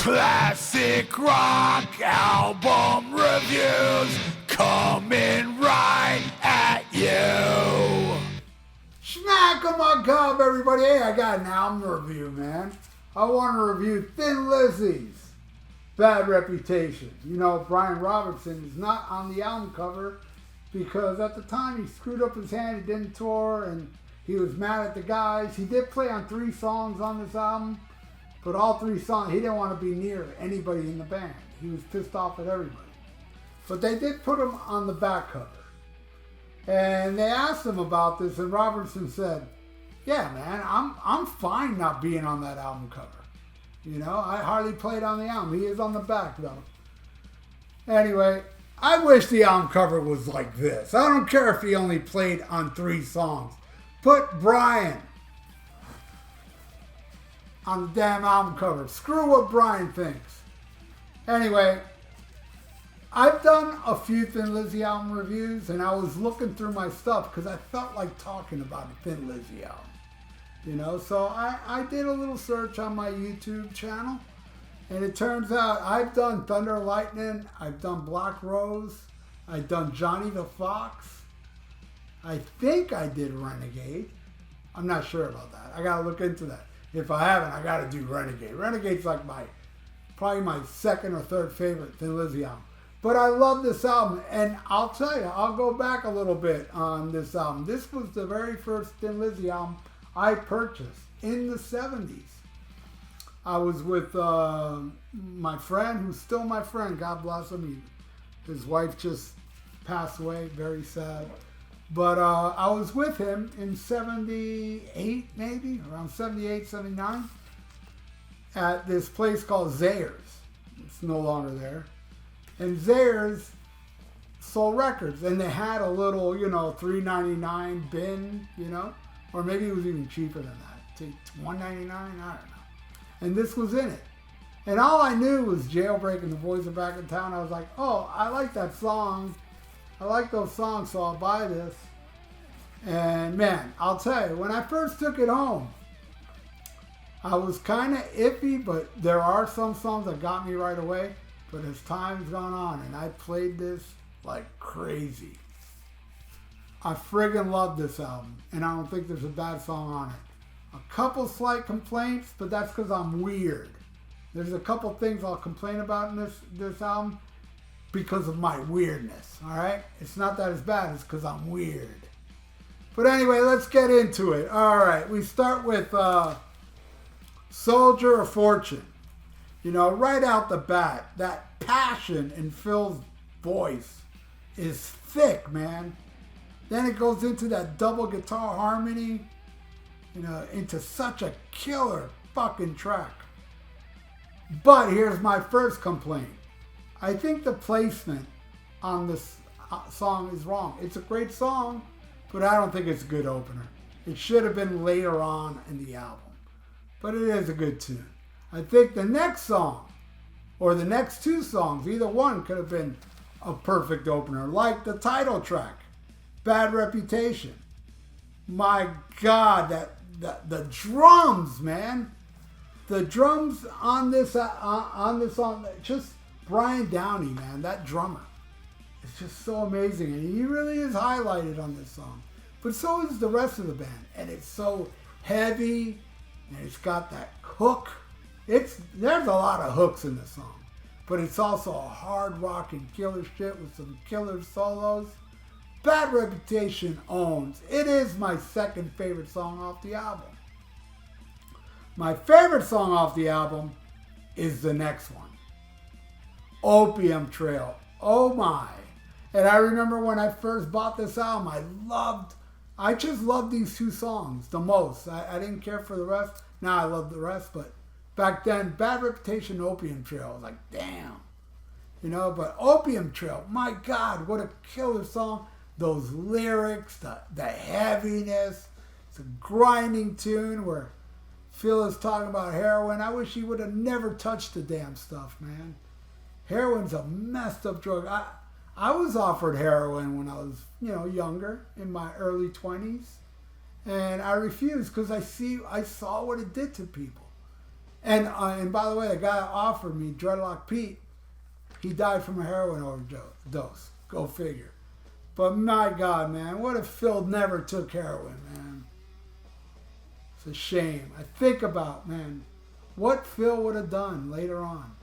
Classic rock album reviews coming right at you. Smack 'em on cob, everybody. Hey, I got an album review, man. I want to review Thin Lizzy's Bad Reputation. You know, Brian Robertson is not on the album cover because at the time he screwed up his hand, he didn't tour, and he was mad at the guys. He did play on 3 songs on this album, but all 3 songs, he didn't want to be near anybody in the band. He was pissed off at everybody. But they did put him on the back cover. And they asked him about this, and Robertson said, yeah, man, I'm fine not being on that album cover. You know, I hardly played on the album. He is on the back, though. Anyway, I wish the album cover was like this. I don't care if he only played on 3 songs. Put Brian on the damn album cover. Screw what Brian thinks. Anyway, I've done a few Thin Lizzy album reviews, and I was looking through my stuff because I felt like talking about a Thin Lizzy album. You know, so I did a little search on my YouTube channel, and it turns out I've done Thunder Lightning, I've done Black Rose, I've done Johnny the Fox. I think I did Renegade. I'm not sure about that. I gotta look into that. If I haven't, I gotta do Renegade. Renegade's like probably my 2nd or 3rd favorite Thin Lizzy album. But I love this album, and I'll tell you, I'll go back a little bit on this album. This was the very first Thin Lizzy album I purchased in the 70s. I was with my friend, who's still my friend, God bless him. His wife just passed away, very sad. But I was with him in 78, maybe, around 78, 79, at this place called Zayre's. It's no longer there. And Zayre's sold records, and they had a little, you know, $3.99 bin, you know, or maybe it was even cheaper than that, $1.99, I don't know. And this was in it. And all I knew was Jailbreak and The Boys Are Back in Town. I was like, oh, I like that song. I like those songs, so I'll buy this. And man, I'll tell you, when I first took it home, I was kind of iffy, but there are some songs that got me right away. But as time's gone on, and I played this like crazy. I friggin' love this album, and I don't think there's a bad song on it. A couple slight complaints, but that's because I'm weird. There's a couple things I'll complain about in this album because of my weirdness, all right? It's not that it's bad, it's because I'm weird. But anyway, let's get into it. All right, we start with Soldier of Fortune. You know, right out the bat, that passion in Phil's voice is thick, man. Then it goes into that double guitar harmony, you know, into such a killer fucking track. But here's my first complaint. I think the placement on this song is wrong. It's a great song, but I don't think it's a good opener. It should have been later on in the album. But it is a good tune. I think the next song, or the next 2 songs, either one could have been a perfect opener, like the title track, Bad Reputation. My God, the drums, man. The drums on this song, just Brian Downey, man, that drummer. It's just so amazing, and he really is highlighted on this song. But so is the rest of the band, and it's so heavy, and it's got that hook. There's a lot of hooks in the song, but it's also a hard rocking killer shit with some killer solos. Bad Reputation owns. It is my 2nd favorite song off the album. My favorite song off the album is the next one, Opium Trail. Oh my. And I remember when I first bought this album, I just loved these 2 songs the most. I didn't care for the rest. Now I love the rest, but back then, Bad Reputation, Opium Trail, I was like, damn. You know, but Opium Trail, my God, what a killer song. Those lyrics, the heaviness, it's a grinding tune where Phil is talking about heroin. I wish he would have never touched the damn stuff, man. Heroin's a messed up drug. I was offered heroin when I was, you know, younger, in my early 20s. And I refused because I saw what it did to people. And by the way, the guy that offered me Dreadlock Pete, he died from a heroin overdose. Go figure. But my God, man, what if Phil never took heroin, man? It's a shame. I think about, man, what Phil would have done later on.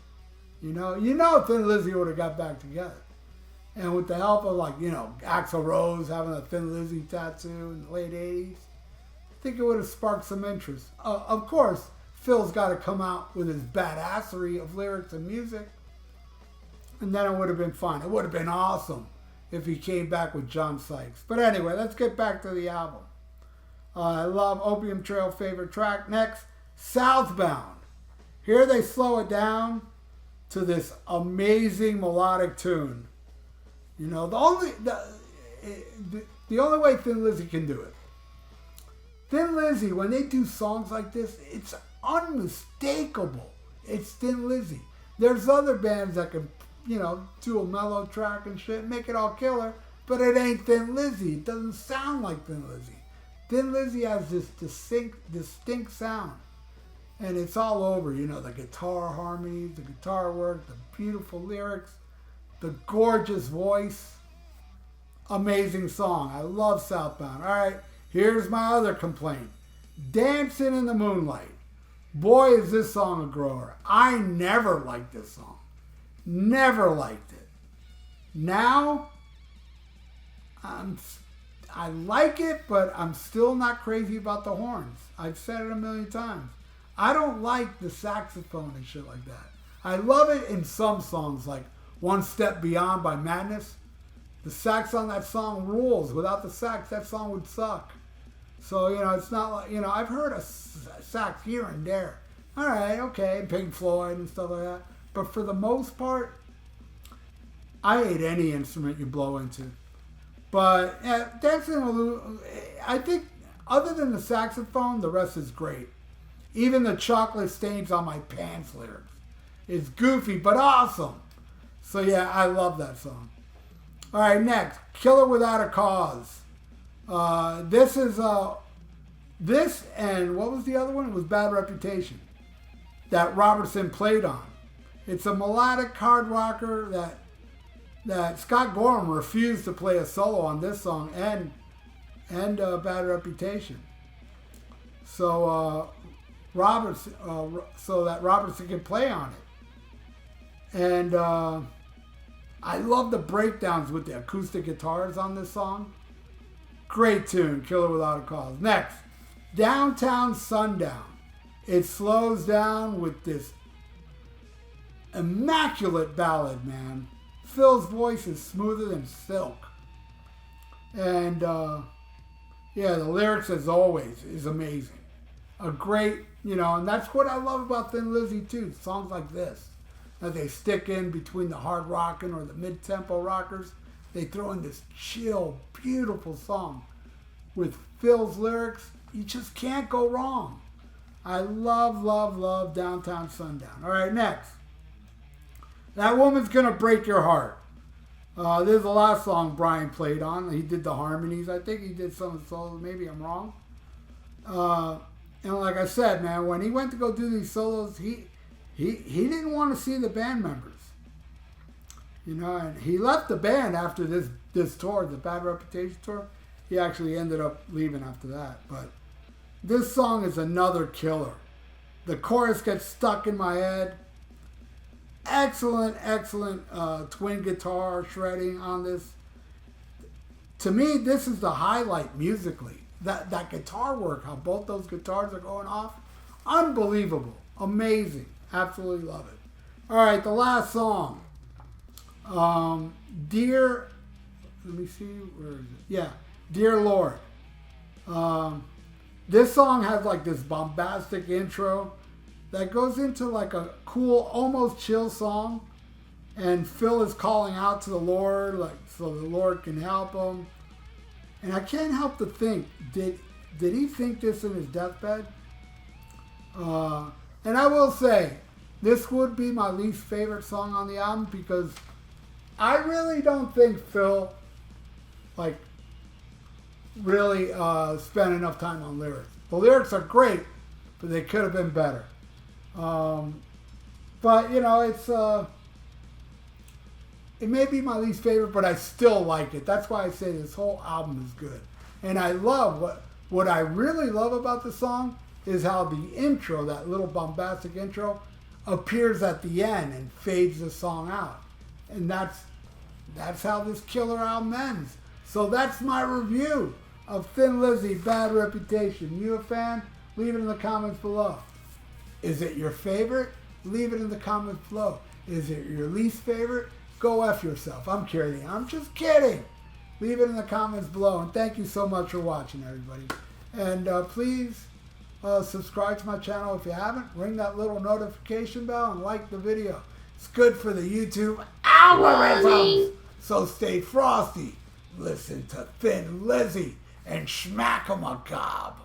You know, Thin Lizzy would have got back together. And with the help of, like, Axl Rose having a Thin Lizzy tattoo in the late 80s, I think it would have sparked some interest. Of course, Phil's got to come out with his badassery of lyrics and music, and then it would have been fine. It would have been awesome if he came back with John Sykes. But anyway, let's get back to the album. I love Opium Trail, favorite track. Next, Southbound. Here they slow it down to this amazing melodic tune. The only way Thin Lizzy can do it. Thin Lizzy, when they do songs like this, it's unmistakable. It's Thin Lizzy. There's other bands that can, do a mellow track and shit, make it all killer, but it ain't Thin Lizzy. It doesn't sound like Thin Lizzy. Thin Lizzy has this distinct sound. And it's all over, the guitar harmonies, the guitar work, the beautiful lyrics, the gorgeous voice. Amazing song. I love Southbound. All right, here's my other complaint. Dancing in the Moonlight. Boy, is this song a grower. I never liked this song. Never liked it. Now, I like it, but I'm still not crazy about the horns. I've said it a million times. I don't like the saxophone and shit like that. I love it in some songs, like One Step Beyond by Madness. The sax on that song rules. Without the sax, that song would suck. So, it's not like, I've heard a sax here and there. All right, okay, Pink Floyd and stuff like that. But for the most part, I hate any instrument you blow into. But I think other than the saxophone, the rest is great. Even the chocolate stains on my pants lyrics. It's goofy, but awesome. So yeah, I love that song. All right, next, Killer Without a Cause. This and what was the other one? It was Bad Reputation that Robertson played on. It's a melodic hard rocker that Scott Gorham refused to play a solo on this song and Bad Reputation. So so that Robertson can play on it. And I love the breakdowns with the acoustic guitars on this song. Great tune, Killer Without a Cause. Next, Downtown Sundown. It slows down with this immaculate ballad, man. Phil's voice is smoother than silk. And the lyrics, as always, is amazing. A great, and that's what I love about Thin Lizzy too. Songs like this, that they stick in between the hard rocking or the mid-tempo rockers. They throw in this chill, beautiful song with Phil's lyrics. You just can't go wrong. I love, love, love Downtown Sundown. All right, next. That Woman's Gonna Break Your Heart. This is the last song Brian played on. He did the harmonies. I think he did some of the solos. Maybe I'm wrong. And like I said, man, when he went to go do these solos, he didn't want to see the band members. And he left the band after this tour, the Bad Reputation tour. He actually ended up leaving after that. But this song is another killer. The chorus gets stuck in my head. Excellent, excellent twin guitar shredding on this. To me, this is the highlight musically. That guitar work, how both those guitars are going off, unbelievable, amazing, absolutely love it. All right, the last song, Dear, let me see, where is it? Yeah, Dear Lord. This song has like this bombastic intro that goes into like a cool, almost chill song, and Phil is calling out to the Lord, like so the Lord can help him. And I can't help to think, did he think this in his deathbed? And I will say, this would be my least favorite song on the album because I really don't think Phil, really spent enough time on lyrics. The lyrics are great, but they could have been better. But you know, it may be my least favorite, but I still like it. That's why I say this whole album is good. And I love what I really love about the song is how the intro, that little bombastic intro, appears at the end and fades the song out. And that's how this killer album ends. So that's my review of Thin Lizzy, Bad Reputation. You a fan? Leave it in the comments below. Is it your favorite? Leave it in the comments below. Is it your least favorite? Go F yourself. I'm kidding. I'm just kidding. Leave it in the comments below. And thank you so much for watching, everybody. And please subscribe to my channel if you haven't. Ring that little notification bell and like the video. It's good for the YouTube algorithms. So stay frosty. Listen to Thin Lizzy and smack 'em a gob.